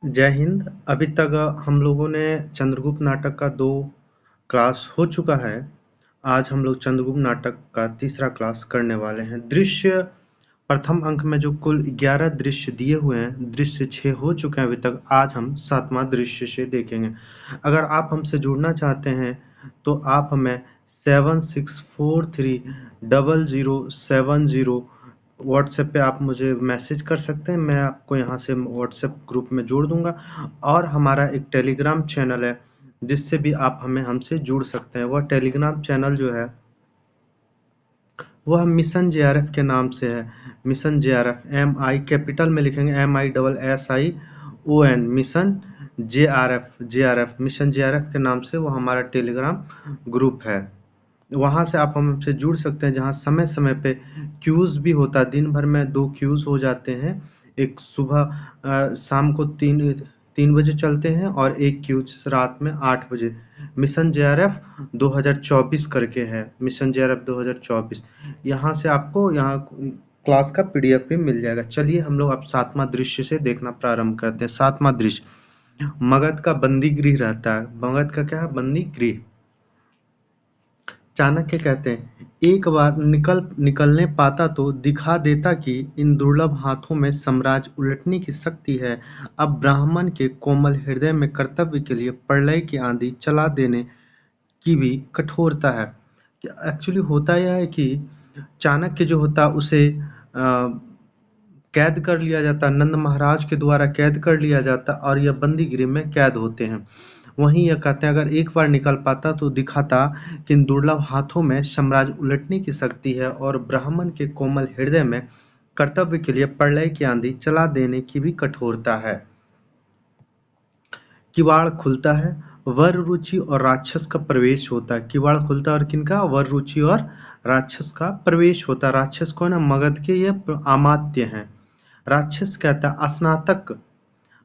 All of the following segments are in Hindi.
जय हिंद। अभी तक हम लोगों ने चंद्रगुप्त नाटक का 2 क्लास हो चुका है। आज हम लोग चंद्रगुप्त नाटक का तीसरा क्लास करने वाले हैं। दृश्य प्रथम अंक में जो कुल 11 दृश्य दिए हुए हैं, दृश्य 6 हो चुके हैं अभी तक। आज हम 7वां दृश्य से देखेंगे। अगर आप हमसे जुड़ना चाहते हैं तो आप हमें 76430070 व्हाट्सएप पे आप मुझे मैसेज कर सकते हैं। मैं आपको यहाँ से व्हाट्सएप ग्रुप में जोड़ दूंगा। और हमारा एक टेलीग्राम चैनल है जिससे भी आप हमसे जुड़ सकते हैं। वह टेलीग्राम चैनल जो है वह मिशन जेआरएफ के नाम से है। मिशन जेआरएफ MI कैपिटल में लिखेंगे, MISSION mission JRF mission JRF के नाम से वो हमारा टेलीग्राम ग्रुप है। वहाँ से आप हमसे जुड़ सकते हैं, जहाँ समय समय पे क्यूज़ भी होता है। दिन भर में 2 क्यूज़ हो जाते हैं। एक सुबह शाम को 3 बजे चलते हैं और एक क्यूज रात में 8 बजे। मिशन जेआरएफ 2024 करके है। मिशन जेआरएफ 2024 यहाँ से आपको यहाँ क्लास का PDF भी मिल जाएगा। चलिए हम लोग अब 7वां दृश्य से देखना प्रारंभ करते हैं। 7वां दृश्य मगध का बंदी गृह रहता है। मगध का क्या है? बंदी गृह। चाणक्य कहते हैं, एक बार निकलने पाता तो दिखा देता कि इन दुर्लभ हाथों में साम्राज्य उलटने की शक्ति है। अब ब्राह्मण के कोमल हृदय में कर्तव्य के लिए प्रलय की आंधी चला देने की भी कठोरता है। एक्चुअली होता यह है कि चाणक्य जो होता है उसे कैद कर लिया जाता, नंद महाराज के द्वारा कैद कर लिया जाता और यह बंदी गृह में कैद होते हैं। वहीं यह कहते हैं, अगर एक बार निकल पाता तो दिखाता कि इन दुर्लभ हाथों में साम्राज्य उलटने की शक्ति है और ब्राह्मण के कोमल हृदय में कर्तव्य के लिए प्रलय की आंधी चला देने की भी कठोरता है। किवाड़ खुलता है, वर रुचि और राक्षस का प्रवेश होता है। किवाड़ खुलता है और किनका? वर रुचि और राक्षस का प्रवेश होता है। राक्षस कौन है? मगध के ये अमात्य हैं। राक्षस कहता है, स्नातक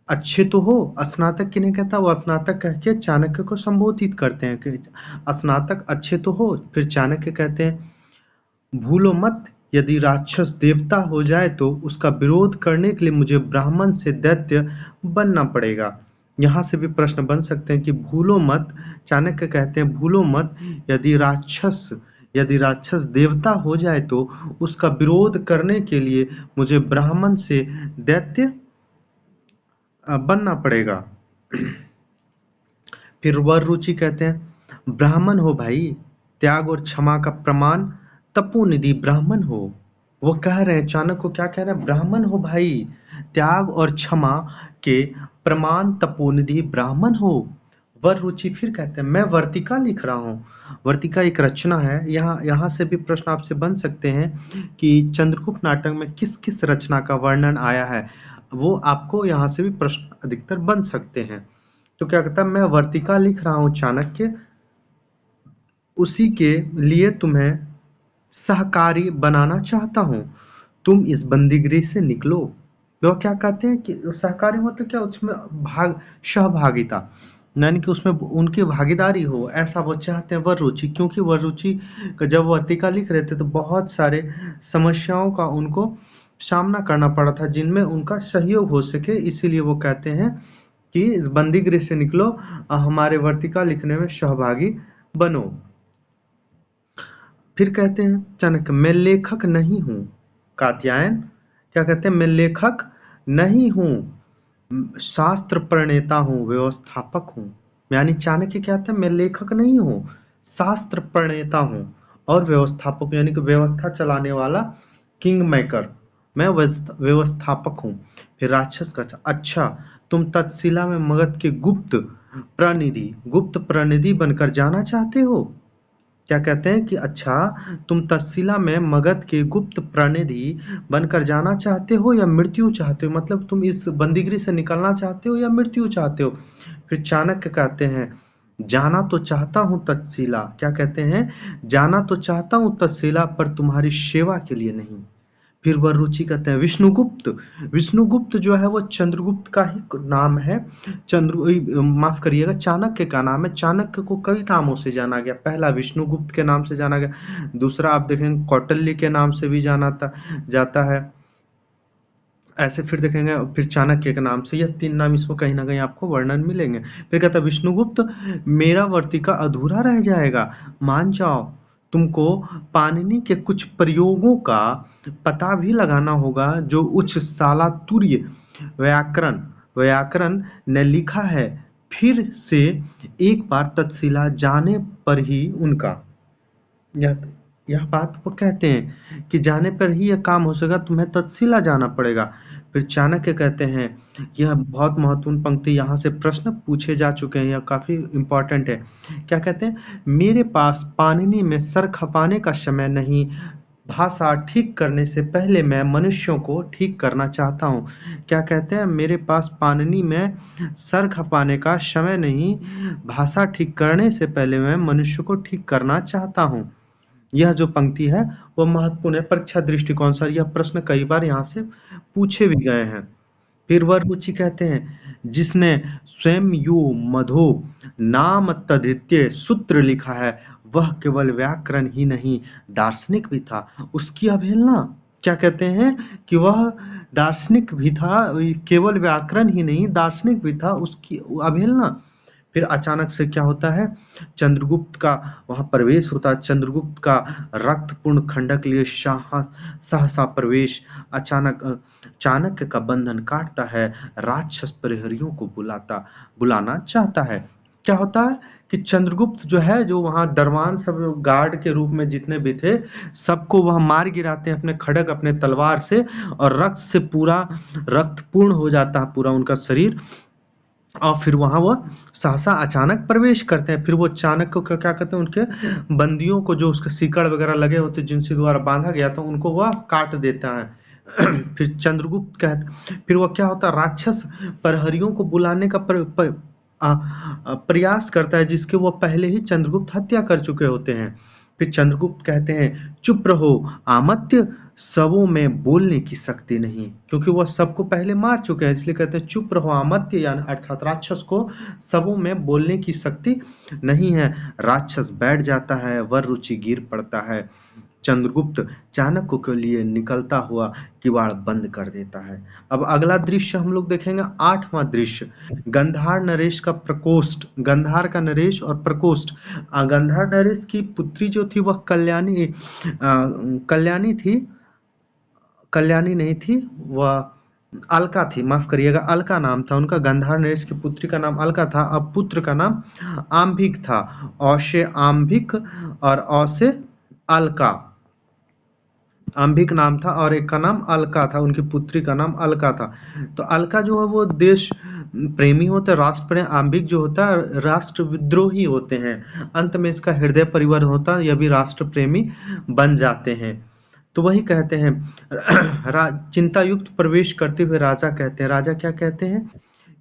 अच्छे तो हो। स्नातक किन्हें कहता है? वो स्नातक कह के चाणक्य को संबोधित करते हैं कि स्नातक अच्छे तो हो। फिर चाणक्य कहते हैं, भूलो मत, यदि राक्षस देवता हो जाए तो उसका विरोध करने के लिए मुझे ब्राह्मण से दैत्य बनना पड़ेगा। यहाँ से भी प्रश्न बन सकते हैं कि भूलो मत, चाणक्य कहते हैं भूलो मत, यदि राक्षस देवता हो जाए तो उसका विरोध करने के लिए मुझे ब्राह्मण से दैत्य बनना पड़ेगा। फिर वर रुचि कहते हैं, ब्राह्मण हो भाई, त्याग और क्षमा का प्रमाण तपोनिधि ब्राह्मण हो। वो कह रहे हैं, चाणक्य को क्या कह रहे हैं? ब्राह्मण हो भाई, त्याग और क्षमा के प्रमाण तपोनिधि ब्राह्मण हो। वर रुचि फिर कहते हैं, मैं वर्तिका लिख रहा हूँ। वर्तिका एक रचना है। यहाँ से भी प्रश्न आपसे बन सकते हैं कि चंद्रगुप्त नाटक में किस किस रचना का वर्णन आया है। वो आपको यहाँ से भी प्रश्न अधिकतर बन सकते हैं। तो क्या कहता है, मैं वर्तिका लिख रहा हूँ चाणक्य, उसी के लिए तुम्हें सहकारी बनाना चाहता हूँ। तुम इस बंदीगिरी से निकलो। वो क्या कहते हैं कि सहकारी मतलब क्या? उसमें सहभागिता, यानी कि उसमें उनकी भागीदारी हो, ऐसा वो चाहते हैं। वर रुचि, क्योंकि वर रुचि जब वर्तिका लिख रहे थे तो बहुत सारे समस्याओं का उनको सामना करना पड़ा था जिनमें उनका सहयोग हो सके। इसीलिए वो कहते हैं कि इस बंदीगृह से निकलो, हमारे वर्तिका लिखने में सहभागी बनो। फिर कहते हैं चाणक्य, मैं लेखक नहीं हूँ। कात्यायन क्या कहते हैं? मैं लेखक नहीं हूँ, शास्त्र प्रणेता हूँ, व्यवस्थापक हूँ। यानी चाणक्य क्या कहते हैं? मैं लेखक नहीं हूँ, शास्त्र प्रणेता हूँ और व्यवस्थापक, यानी कि व्यवस्था चलाने वाला किंग मेकर, मैं व्यवस्थापक हूँ। फिर राक्षस का, अच्छा तुम तक्षशिला में मगध के गुप्त प्रतिनिधि बनकर जाना चाहते हो। क्या कहते हैं कि अच्छा तुम तक्षशिला में मगध के गुप्त प्रतिनिधि बनकर जाना चाहते हो या मृत्यु चाहते हो? मतलब तुम इस बंदीगिरी से निकलना चाहते हो या मृत्यु चाहते हो? फिर चाणक्य कहते हैं, जाना तो चाहता हूँ तक्षशिला। क्या कहते हैं? जाना तो चाहता हूँ तक्षशिला, पर तुम्हारी सेवा के लिए नहीं। फिर वह रुचि कहते हैं, विष्णुगुप्त। विष्णुगुप्त जो है वो चंद्रगुप्त का ही नाम है। माफ करिएगा, चाणक्य का नाम है। चाणक्य को कई नामों से जाना गया। पहला विष्णुगुप्त के नाम से जाना गया, दूसरा आप देखेंगे कौटिल्य के नाम से भी जाता है। ऐसे फिर देखेंगे, फिर चाणक्य के नाम से, यह 3 नाम इसमें कहीं न कहीं आपको वर्णन मिलेंगे। फिर कहता है विष्णुगुप्त, मेरावर्ती का अधूरा रह जाएगा, मान जाओ। तुमको पाणिनि के कुछ प्रयोगों का पता भी लगाना होगा जो उच्च शालातुर्य व्याकरण व्याकरण ने लिखा है। फिर से एक बार तक्षशिला जाने पर ही उनका यह यह बात वो कहते हैं कि जाने पर ही यह काम हो सकेगा, तुम्हें तक्षशिला जाना पड़ेगा। फिर चाणक्य कहते हैं, यह बहुत महत्वपूर्ण पंक्ति, यहाँ से प्रश्न पूछे जा चुके हैं, यह काफ़ी इम्पोर्टेंट है। क्या कहते हैं? मेरे पास पाणिनि में सर खपाने का समय नहीं, भाषा ठीक करने से पहले मैं मनुष्यों को ठीक करना चाहता हूँ। क्या कहते हैं? मेरे पास पाणिनि में सर खपाने का समय नहीं, भाषा ठीक करने से पहले मैं मनुष्य को ठीक करना चाहता हूँ। यह जो पंक्ति है वो महत्वपूर्ण है परीक्षा दृष्टिकोण से, यह प्रश्न कई बार यहाँ से पूछे भी गए हैं। फिर वह रुचि कहते हैं, जिसने स्वयं यू मधो नाम तद्धितीय सूत्र लिखा है, वह केवल व्याकरण ही नहीं दार्शनिक भी था। उसकी अवहेलना, क्या कहते हैं कि वह दार्शनिक भी था, केवल व्याकरण ही नहीं दार्शनिक भी था, उसकी अवहेलना। फिर अचानक से क्या होता है, चंद्रगुप्त का वहां प्रवेश होता है। चंद्रगुप्त का रक्तपूर्ण खंडक लिए सहसा प्रवेश, अचानक चाणक्य का बंधन काटता है, राक्षस प्रहरियों को बुलाना चाहता है। क्या होता है कि चंद्रगुप्त जो है, जो वहां दरबान सब गार्ड के रूप में जितने भी थे, सबको वह मार गिराते हैं अपने खड़ग अपने तलवार से, और रक्त से पूरा रक्तपूर्ण हो जाता है पूरा उनका शरीर। और फिर वहाँ वह सहसा अचानक प्रवेश करते हैं। फिर वो चाणक्य को क्या कहते हैं, उनके बंदियों को जो उसके सिकड़ वगैरह लगे होते जिनसे द्वारा बांधा गया था, उनको वह काट देता है। फिर चंद्रगुप्त कहते, फिर वह क्या होता है, राक्षस प्रहरियों को बुलाने का प्रयास करता है, जिसके वो पहले ही चंद्रगुप्त हत्या कर चुके होते हैं। फिर चंद्रगुप्त कहते हैं, चुप रहो आमत्य, सबों में बोलने की शक्ति नहीं, क्योंकि वह सबको पहले मार चुके हैं, इसलिए कहते हैं चुप रहो आमत्य, यानी अर्थात राक्षस को सबों में बोलने की शक्ति नहीं है। राक्षस बैठ जाता है, वर रुचि गिर पड़ता है। चंद्रगुप्त चाणक्य के लिए निकलता हुआ किवाड़ बंद कर देता है। अब अगला दृश्य हम लोग देखेंगे, 8वां दृश्य, गंधार नरेश का प्रकोष्ठ। गंधार का नरेश और प्रकोष्ठ। गंधार नरेश की पुत्री जो थी वह कल्याणी थी, कल्याणी नहीं थी, वह अलका थी, माफ करिएगा, अलका नाम था उनका। गंधार नरेश की पुत्री का नाम अलका था, अब पुत्र का नाम आम्भिक था। औ से आम्भिक और औ से अलका, अंबिक नाम था और एक का नाम अलका था, उनकी पुत्री का नाम अलका था। तो अलका जो है वो देश प्रेमी होता है, राष्ट्र प्रेमी। अंबिक जो होता है राष्ट्र विद्रोही होते हैं। अंत में इसका हृदय परिवर्तन होता है, यह भी राष्ट्र प्रेमी बन जाते हैं। तो वही कहते हैं, चिंता युक्त प्रवेश करते हुए राजा कहते हैं, राजा क्या कहते हैं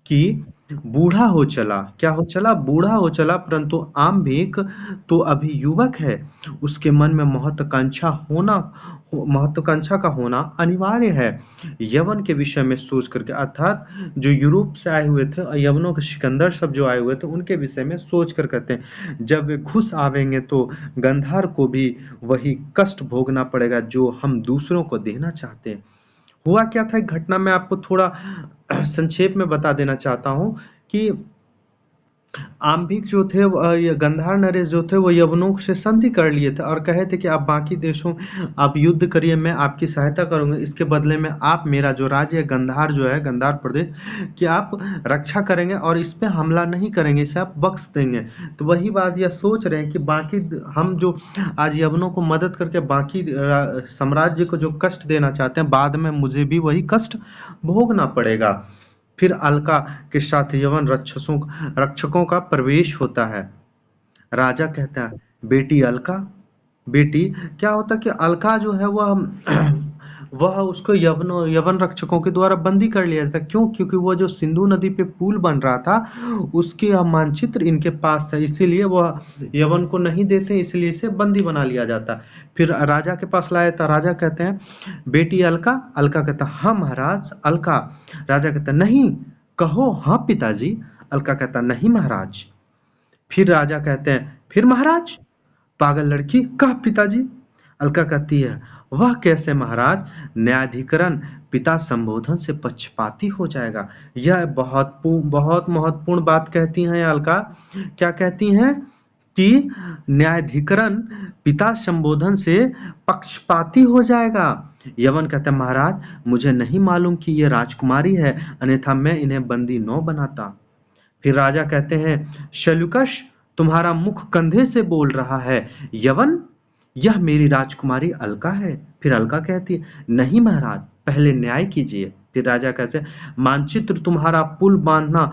कि बूढ़ा हो चला, क्या हो चला, बूढ़ा हो चला, परंतु आम्भिक तो अभी युवक है, उसके मन में महत्वाकांक्षा का होना अनिवार्य है। यवन के विषय में सोच करके, अर्थात जो यूरोप से आए हुए थे और यवनों के सिकंदर सब जो आए हुए थे उनके विषय में सोच कर कहते हैं, जब वे घुस आवेंगे तो गंधार को भी वही कष्ट भोगना पड़ेगा जो हम दूसरों को देना चाहते हैं। हुआ क्या था, एक घटना में आपको थोड़ा संक्षेप में बता देना चाहता हूँ कि आम्भिक जो थे, ये गंधार नरेश जो थे, वो यवनों से संधि कर लिए थे और कहे थे कि आप बाकी देशों, आप युद्ध करिए, मैं आपकी सहायता करूंगा, इसके बदले में आप मेरा जो राज्य है गंधार जो है, गंधार प्रदेश की आप रक्षा करेंगे और इस पे हमला नहीं करेंगे, इसे आप बख्श देंगे। तो वही बात यह सोच रहे हैं कि बाकी हम जो आज यवनों को मदद करके बाकी साम्राज्य को जो कष्ट देना चाहते हैं, बाद में मुझे भी वही कष्ट भोगना पड़ेगा। फिर अलका के साथ यवन रक्षकों का प्रवेश होता है। राजा कहता है, बेटी अलका, बेटी, क्या होता कि अलका जो है वह उसको यवन रक्षकों के द्वारा बंदी कर लिया जाता। क्यों? क्योंकि वो जो सिंधु नदी पे पुल बन रहा था उसके मानचित्र इनके पास था, इसीलिए वह यवन को नहीं देते, इसलिए इसे बंदी बना लिया जाता। फिर राजा के पास लाया था, राजा कहते हैं, बेटी अलका, अलका कहता हाँ महाराज। अलका, राजा कहता नहीं, कहो हाँ पिताजी। अलका कहता नहीं महाराज। फिर राजा कहते हैं, फिर महाराज, पागल लड़की, कह पिताजी। अलका कहती है, वह कैसे महाराज? न्यायाधिकरण पिता संबोधन से पक्षपाती हो जाएगा। यह बहुत महत्वपूर्ण बात कहती हैं अलका। क्या कहती हैं? कि न्यायाधिकरण पिता संबोधन से पक्षपाती हो जाएगा। यवन कहता है महाराज, मुझे नहीं मालूम कि ये राजकुमारी है, अन्यथा मैं इन्हें बंदी न बनाता। फिर राजा कहते हैं, शल्युकश, तुम्हारा मुख कंधे से बोल रहा है। यवन, यह मेरी राजकुमारी अलका है। फिर अलका कहती है, नहीं महाराज, पहले न्याय कीजिए। फिर राजा कहते हैं, मानचित्र तुम्हारा पुल बांधना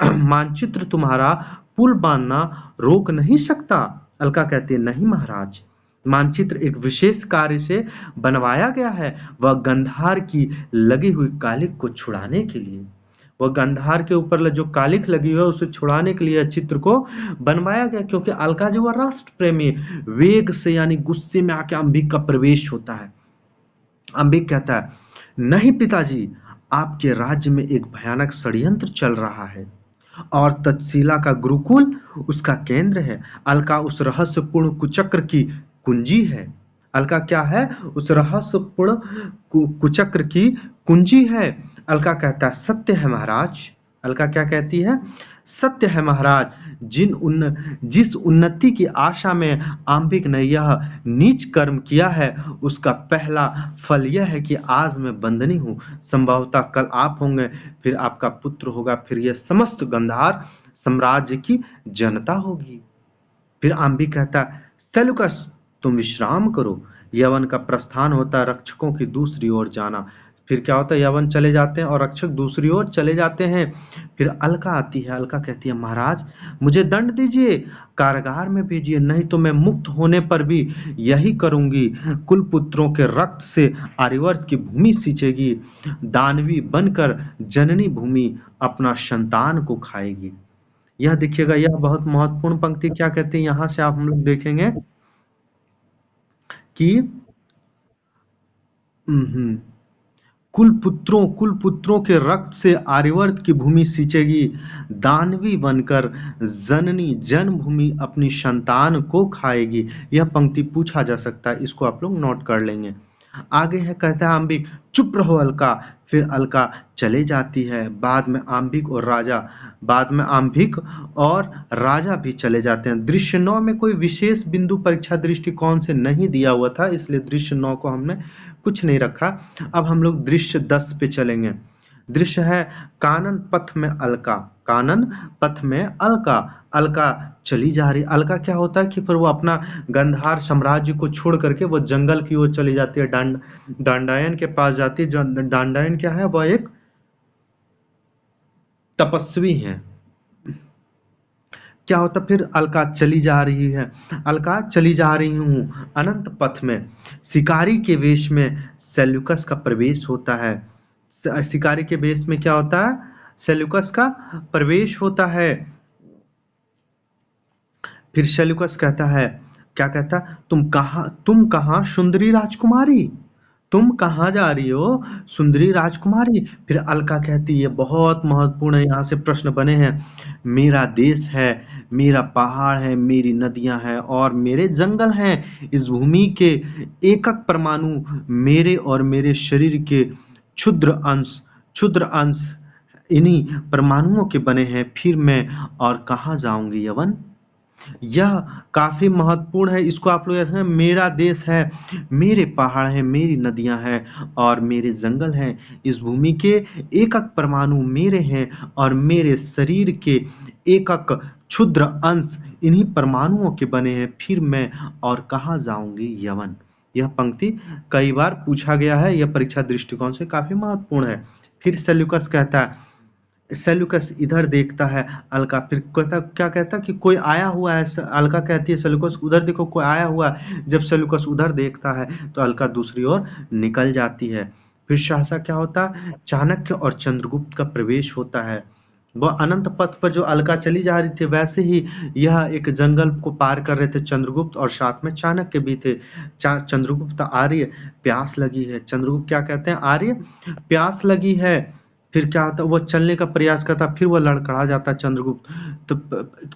मानचित्र तुम्हारा पुल बांधना रोक नहीं सकता। अलका कहती है, नहीं महाराज, मानचित्र एक विशेष कार्य से बनवाया गया है, वह गंधार की लगी हुई कालिक को छुड़ाने के लिए। वह गंधार के ऊपर जो कालिख लगी हुई है उसे छुड़ाने के लिए चित्र को बनवाया गया, क्योंकि अलका जो है राष्ट्र प्रेमी, वेग से यानी गुस्से में आके अंबिक का प्रवेश होता है। अंबिक कहता है, नहीं पिताजी, आपके राज्य में एक भयानक षड्यंत्र चल रहा है और तक्षशिला का गुरुकुल उसका केंद्र है। अलका उस रहस्यपूर्ण कुचक्र की कुंजी है। अलका क्या है? उस रहस्यपूर्ण कुचक्र की कुंजी है। अलका कहता है, सत्य है महाराज। अलका क्या कहती है? सत्य है महाराज। जिस उन्नति की आशा में आंबिक ने यह नीच कर्म किया है, उसका पहला फल यह है कि आज मैं बंदनी हूँ। संभवतः कल आप होंगे, फिर आपका पुत्र होगा, फिर यह समस्त गंधार साम्राज्य की जनता होगी। फिर आंबिक कहता है, सेलुकस, तुम विश्राम करो। यवन का प्रस्थान होता है रक्षकों की दूसरी ओर जाना। फिर क्या होता है? यवन चले जाते हैं और रक्षक दूसरी ओर चले जाते हैं। फिर अलका आती है। अलका कहती है, महाराज, मुझे दंड दीजिए, कारागार में भेजिए, नहीं तो मैं मुक्त होने पर भी यही करूंगी। कुलपुत्रों के रक्त से आर्यवर्त की भूमि सींचेगी, दानवी बनकर जननी भूमि अपना संतान को खाएगी। यह देखिएगा, यह बहुत महत्वपूर्ण पंक्ति क्या कहती है, यहां से आप हम लोग देखेंगे कि कुलपुत्रों के रक्त से आर्यवर्त की भूमि सींचेगी, दानवी बनकर जननी जन्मभूमि अपनी संतान को खाएगी। यह पंक्ति पूछा जा सकता है, इसको आप लोग नोट कर लेंगे। आगे है, कहता है आंबिक, चुप रहो अलका। फिर अलका चले जाती है। बाद में आंबिक और राजा भी चले जाते हैं। दृश्य 9 में कोई विशेष बिंदु परीक्षा दृष्टिकोण से नहीं दिया हुआ था, इसलिए दृश्य 9 को हमने कुछ नहीं रखा। अब हम लोग दृश्य 10 पे चलेंगे। दृश्य है, कानन पथ में अलका। कानन पथ में अलका। अलका चली जा रही। अलका क्या होता है कि फिर वो अपना गंधार साम्राज्य को छोड़ करके वो जंगल की ओर चली जाती है, दांडायन के पास जाती है। जो दांडायन क्या है? वह एक तपस्वी है। क्या होता? फिर अलका चली जा रही है। अलका चली जा रही हूँ। अनंत पथ में शिकारी के वेश में सेल्यूकस का प्रवेश होता है। शिकारी के वेश में क्या होता है? सेल्यूकस का प्रवेश होता है। फिर सेल्यूकस कहता है, क्या कहता? तुम कहाँ सुंदरी राजकुमारी? तुम कहाँ जा रही हो सुंदरी राजकुमारी? फिर अलका कहती है, बहुत महत्वपूर्ण है, यहाँ से प्रश्न बने हैं। मेरा देश है, मेरा पहाड़ है, मेरी नदियां हैं और मेरे जंगल हैं। इस भूमि के एकक परमाणु मेरे और मेरे शरीर के क्षुद्र अंश इन्हीं परमाणुओं के बने हैं। फिर मैं और कहाँ जाऊंगी यवन? यह काफी महत्वपूर्ण है, इसको आप लोग याद रखें। मेरा देश है, मेरे पहाड़ हैं, मेरी नदियां हैं और मेरे जंगल हैं। इस भूमि के एकक परमाणु मेरे हैं और मेरे शरीर के एकक क्षुद्र अंश इन्हीं परमाणुओं के बने हैं। फिर मैं और कहाँ जाऊंगी यवन? यह पंक्ति कई बार पूछा गया है, यह परीक्षा दृष्टिकोण से काफी महत्वपूर्ण है। फिर सेल्यूकस कहता है, सेल्यूकस इधर देखता है। अलका फिर कहता, क्या कहता कि कोई आया हुआ है। अलका कहती है, सेल्यूकस उधर देखो, कोई आया हुआ है। जब सेल्यूकस उधर देखता है तो अलका दूसरी ओर निकल जाती है। फिर सहसा क्या होता है? चाणक्य और चंद्रगुप्त का प्रवेश होता है। वह अनंत पथ पर जो अलका चली जा रही थी, वैसे ही यह एक जंगल को पार कर रहे थे चंद्रगुप्त और साथ में चाणक्य भी थे। चंद्रगुप्त, आर्य प्यास लगी है। चंद्रगुप्त क्या कहते हैं? आर्य प्यास लगी है। फिर क्या होता है, वो चलने का प्रयास करता, फिर वो लड़खड़ा जाता चंद्रगुप्त। तो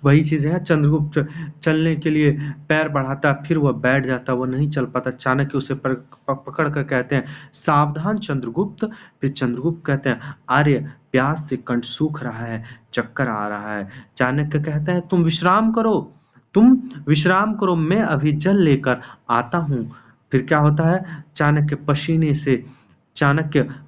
वही चीज़ है, चंद्रगुप्त चलने के लिए पैर बढ़ाता, फिर वो बैठ जाता, वो नहीं चल पाता। चाणक्य उसे पकड़ कर कहते हैं, सावधान चंद्रगुप्त। फिर चंद्रगुप्त कहते हैं, आर्य, प्यास से कंठ सूख रहा है, चक्कर आ रहा है। चाणक्य कहते हैं, तुम विश्राम करो, मैं अभी जल लेकर आता हूँ। फिर क्या होता है, चाणक्य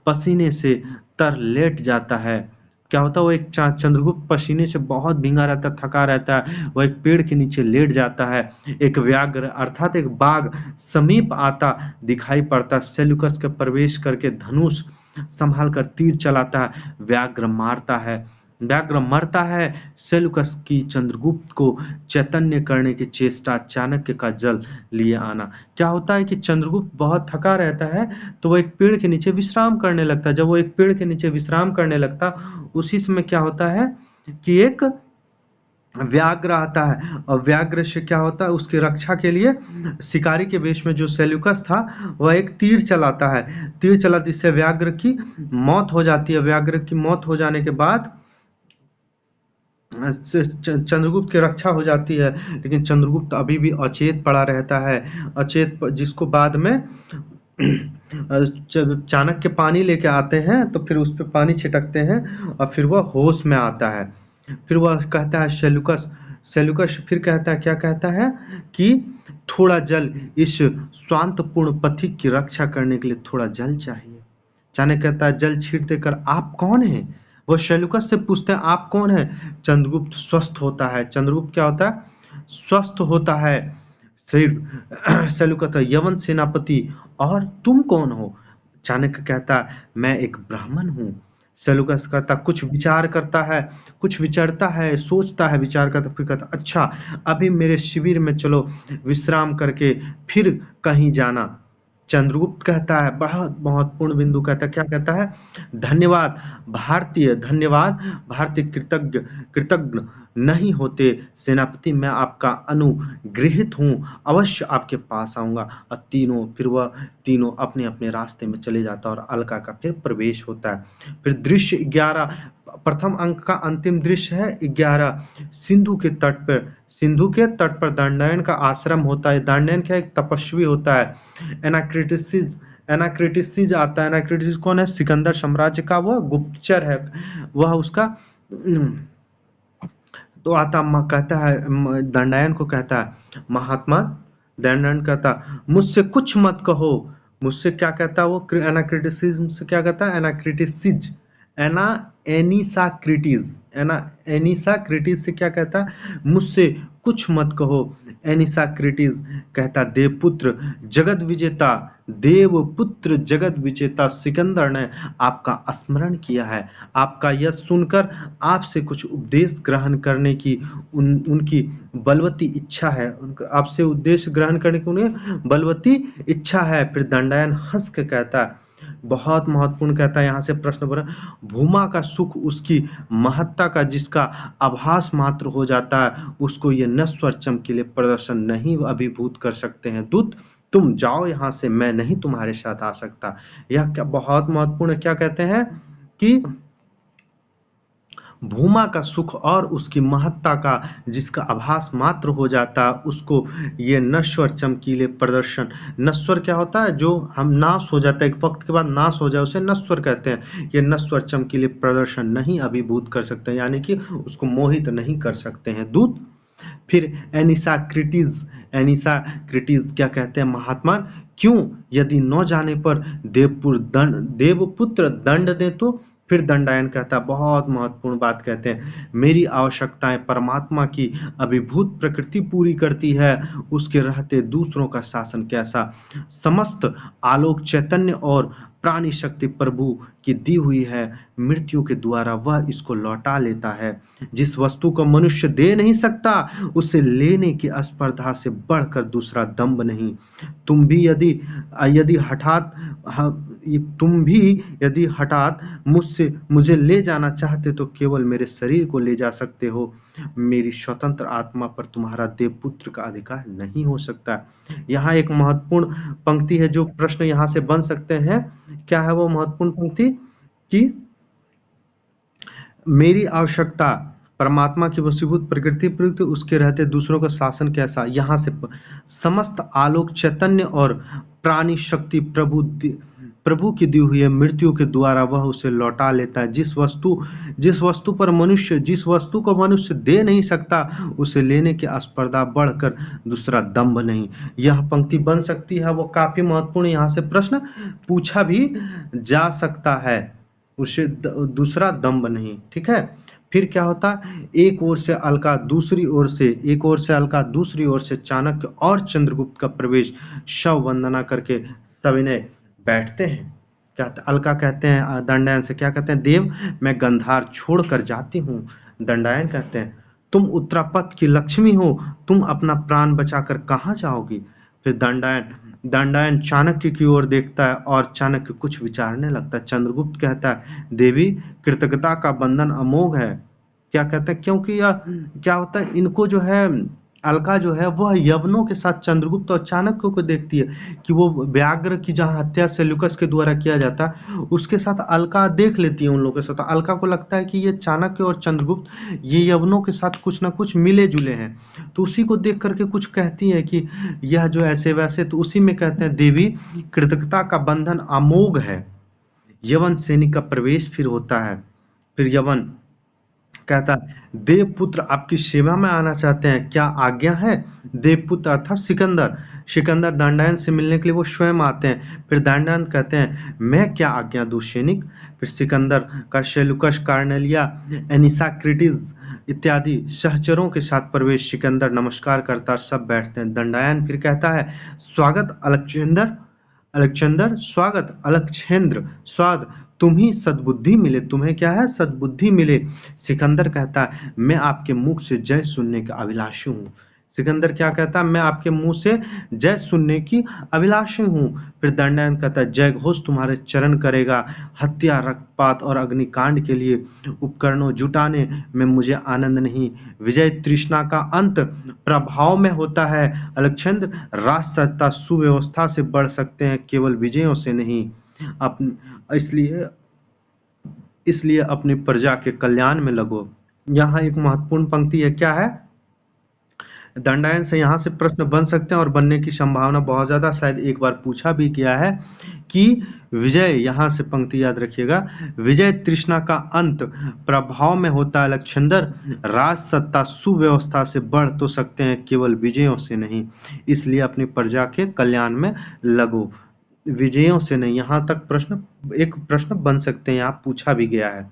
पसीने से तर लेट जाता है। क्या होता है, वो एक चंद्रगुप्त पसीने से बहुत भींगा रहता है, थका रहता है, वो एक पेड़ के नीचे लेट जाता है। एक व्याघ्र अर्थात एक बाघ समीप आता दिखाई पड़ता, सेल्यूकस के प्रवेश करके धनुष संभाल कर तीर चलाता है, व्याघ्र मरता है। सेल्यूकस की चंद्रगुप्त को चैतन्य करने की चेष्टा, चाणक्य का जल लिए आना। क्या होता है कि चंद्रगुप्त बहुत थका रहता है, तो वो एक पेड़ के नीचे विश्राम करने लगता है। जब वो एक पेड़ के नीचे विश्राम करने लगता, उसी समय क्या होता है कि एक व्याघ्र आता है, और व्याघ्र से क्या होता है, उसकी रक्षा के लिए शिकारी के वेश में जो सेल्यूकस था, वह एक तीर चलाता है। तीर चला, जिससे व्याघ्र की मौत हो जाती है। व्याघ्र की मौत हो जाने के बाद चंद्रगुप्त की रक्षा हो जाती है, लेकिन चंद्रगुप्त अभी भी अचेत पड़ा रहता है। जिसको बाद में चाणक्य पानी लेके आते हैं, तो फिर उस पे पानी छिटकते हैं, और फिर वह होश में आता है। फिर वह कहता है, सेल्यूकस फिर कहता है, क्या कहता है कि थोड़ा जल, इस स्वांतपूर्ण पथिक की रक्षा करने के लिए थोड़ा जल चाहिए। चाणक्य कहता है, जल छीट देकर, आप कौन हैं? वो सेल्यूकस से पूछते हैं, आप कौन हैं? चंद्रगुप्त स्वस्थ होता है। चंद्रगुप्त क्या होता है? स्वस्थ होता है। फिर सेल्यूकस, यवन सेनापति, और तुम कौन हो? चाणक्य कहता है, मैं एक ब्राह्मण हूँ। सेल्यूकस कहता, कुछ विचारता है, सोचता है, विचार करता, फिर कहता, अच्छा, अभी मेरे शिविर में चलो, विश्राम करके फिर कहीं जाना। चंद्रगुप्त कहता है, बहुत महत्वपूर्ण बिंदु कहता है, क्या कहता है? धन्यवाद भारतीय कृतज्ञ नहीं होते सेनापति, मैं आपका अनुगृहित हूँ, अवश्य आपके पास आऊंगा। और तीनों अपने अपने रास्ते में चले जाता, और अलका का फिर प्रवेश होता है। फिर दृश्य 11, प्रथम अंक का अंतिम दृश्य है 11। सिंधु के तट पर दंडयन का आश्रम होता है। दंडयन क्या, एक तपस्वी होता है। एनाक्रिटिसिस आता है। एनाक्रिटिसिस कौन है? सिकंदर साम्राज्य का वो गुप्तचर है। वह उसका तो आता कहता है, दंडायन को कहता है, महात्मा। दंडायन कहता, मुझसे कुछ मत कहो। मुझसे क्या कहता है वो? एनाक्रिटिसिज्म से क्या कहता है? एना एनिसाक्रिटीज से क्या कहता है? मुझसे कुछ मत कहो। एनिसाक्रिटीज कहता, देवपुत्र जगत विजेता सिकंदर ने आपका स्मरण किया है। आपका यह सुनकर आपसे कुछ उपदेश ग्रहण करने की उनकी बलवती इच्छा है। आपसे उपदेश ग्रहण करने की उन्हें बलवती इच्छा है। फिर दंडायन हंस के कहता है, बहुत महत्वपूर्ण कहता है, यहाँ से प्रश्न बना, भूमा का सुख उसकी महत्ता का जिसका आभास मात्र हो जाता है, उसको ये नश्वर चमकीले प्रदर्शन नहीं अभिभूत कर सकते हैं। दूत, तुम जाओ यहाँ से, मैं नहीं तुम्हारे साथ आ सकता। यह क्या बहुत महत्वपूर्ण, क्या कहते हैं कि भूमा का सुख और उसकी महत्ता का जिसका आभास मात्र हो जाता, उसको ये नश्वर चमकीले प्रदर्शन, नश्वर क्या होता है? जो हम नाश हो जाता है, एक वक्त के बाद नाश हो जाए, उसे नश्वर कहते हैं। ये नश्वर चमकीले प्रदर्शन नहीं अभिभूत कर सकते, यानी कि उसको मोहित नहीं कर सकते हैं। दूत, फिर एनिसाक्रिटीज क्या कहते हैं? महात्मा, क्यों? यदि न जाने पर देवपुत्र दंड दे तो? फिर दंडायन कहता, बहुत महत्वपूर्ण बात कहते हैं, मेरी आवश्यकताएं परमात्मा की अभिभूत प्रकृति पूरी करती है, उसके रहते दूसरों का शासन कैसा? समस्त आलोक चैतन्य और प्राणी शक्ति प्रभु की दी हुई है, मृत्यु के द्वारा वह इसको लौटा लेता है। जिस वस्तु को मनुष्य दे नहीं सकता, उसे लेने की स्पर्धा से बढ़कर दूसरा दंभ नहीं। तुम भी यदि हठात मुझे ले जाना चाहते, तो केवल मेरे शरीर को ले जा सकते हो, मेरी स्वतंत्र आत्मा पर तुम्हारा देवपुत्र का अधिकार नहीं हो सकता। यहाँ एक महत्वपूर्ण पंक्ति है, जो प्रश्न यहाँ से बन सकते हैं। क्या है वो महत्वपूर्ण पंक्ति? कि मेरी आवश्यकता परमात्मा की वशीभूत प्रकृति प्रयुक्त उसके रहते दूसरों का शासन कैसा। यहाँ से समस्त आलोक चैतन्य और प्राणी शक्ति प्रभु की दी हुई है मृत्यु के द्वारा वह उसे लौटा लेता है। जिस वस्तु को मनुष्य दे नहीं सकता उसे लेने की स्पर्धा बढ़कर दूसरा दंभ नहीं। यह पंक्ति बन सकती है, वो काफी महत्वपूर्ण यहाँ से प्रश्न पूछा भी जा सकता है। उसे दूसरा दंभ नहीं, ठीक है। फिर क्या होता, एक ओर से अलका दूसरी ओर से चाणक्य और चंद्रगुप्त का प्रवेश शव वंदना करके सविनय बैठते हैं। अलका कहते हैं दंडायन से, क्या कहते हैं, देव मैं गंधार छोड़कर जाती हूँ। दंडायन कहते हैं तुम उत्तरापथ की लक्ष्मी हो, तुम अपना प्राण बचाकर कहाँ जाओगी। फिर दंडायन चाणक्य की ओर देखता है और चाणक्य कुछ विचारने लगता है। चंद्रगुप्त कहता है देवी कृतज्ञता का बंधन अमोघ है। क्या कहते हैं, क्योंकि यह क्या होता है, इनको जो है अलका जो है वह यवनों के साथ चंद्रगुप्त और चाणक्य को देखती है कि वो व्याघ्र की जहाँ हत्या सेल्यूकस के द्वारा किया जाता है उसके साथ अलका देख लेती है उन लोगों के साथ। अलका को लगता है कि ये चाणक्य और चंद्रगुप्त ये यवनों के साथ कुछ ना कुछ मिले जुले हैं, तो उसी को देख करके कुछ कहती है कि यह जो ऐसे वैसे, तो उसी में कहते हैं देवी कृतज्ञता का बंधन अमोघ है। यवन सैनिक का प्रवेश फिर होता है। फिर यवन कहता है देवपुत्र आपकी सेवा में आना चाहते हैं, क्या आज्ञा है। देवपुत्र अर्थात सिकंदर दंडायन से मिलने के लिए वो स्वयं आते हैं। फिर दंडायन कहते हैं मैं क्या आज्ञा दूं सैनिक। फिर सिकंदर का सेल्यूकस, कार्नेलिया, एनिसाक्रिटिस इत्यादि सहचरों के साथ प्रवेश। सिकंदर नमस्कार करता, सब बैठते हैं। दंडायन फिर कहता है स्वागत अलक्षेंद्र स्वाद तुम ही सद्बुद्धि मिले, तुम्हें क्या है, सद्बुद्धि मिले। सिकंदर कहता है मैं आपके मुख से जय सुनने का अभिलाषी हूँ। सिकंदर क्या कहता है, मैं आपके मुंह से जय सुनने की अभिलाषी हूँ। फिर दंडायन कहता है जय घोष तुम्हारे चरण करेगा, हत्या रक्तपात और अग्निकांड के लिए उपकरणों जुटाने में मुझे आनंद नहीं। विजय तृष्णा का अंत प्रभाव में होता है। अलक्षेंद्र राजसत्ता सुव्यवस्था से बढ़ सकते हैं, केवल विजयों से नहीं। इसलिए अपनी प्रजा के कल्याण में लगो। यहाँ एक महत्वपूर्ण पंक्ति है, क्या है, दंडायन से यहाँ से प्रश्न बन सकते हैं और बनने की संभावना बहुत ज्यादा, शायद एक बार पूछा भी गया है कि विजय, यहाँ से पंक्ति याद रखिएगा, विजय तृष्णा का अंत प्रभाव में होता है अलक्षेंद्र, राज सत्ता सुव्यवस्था से बढ़ तो सकते हैं, केवल विजयों से नहीं। इसलिए अपनी प्रजा के कल्याण में लगो, विजयों से नहीं। यहाँ तक एक प्रश्न बन सकते हैं, यहाँ पूछा भी गया है।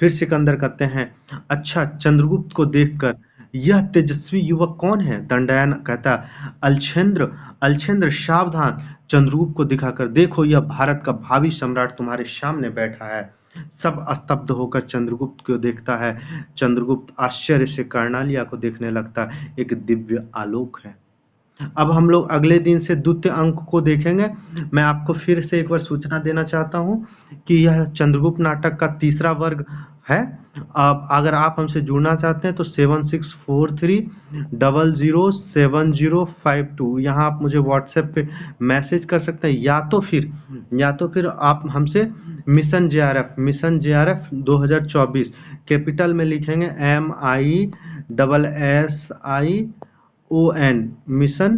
फिर सिकंदर कहते हैं अच्छा चंद्रगुप्त को देखकर यह तेजस्वी युवक कौन है। दंडायन कहता है अलक्षेंद्र सावधान, चंद्रगुप्त को दिखाकर देखो यह भारत का भावी सम्राट तुम्हारे सामने बैठा है। सब स्तब्ध होकर चंद्रगुप्त को देखता है। चंद्रगुप्त आश्चर्य से कर्णालिया को देखने लगता है, एक दिव्य आलोक है। अब हम लोग अगले दिन से द्वितीय अंक को देखेंगे। मैं आपको फिर से एक बार सूचना देना चाहता हूँ कि यह चंद्रगुप्त नाटक का तीसरा वर्ग है। अब अगर आप हमसे जुड़ना चाहते हैं तो 7643007052 यहाँ आप मुझे व्हाट्सएप पे मैसेज कर सकते हैं, या तो फिर आप हमसे मिशन जेआरएफ 2024 कैपिटल में लिखेंगे MISSION मिशन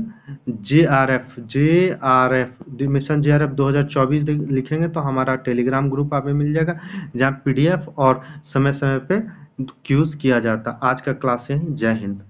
जेआरएफ 2024 लिखेंगे तो हमारा टेलीग्राम ग्रुप आप में मिल जाएगा, जहाँ PDF और समय समय पे क्यूज किया जाता। आज का क्लास यहीं, जय हिंद।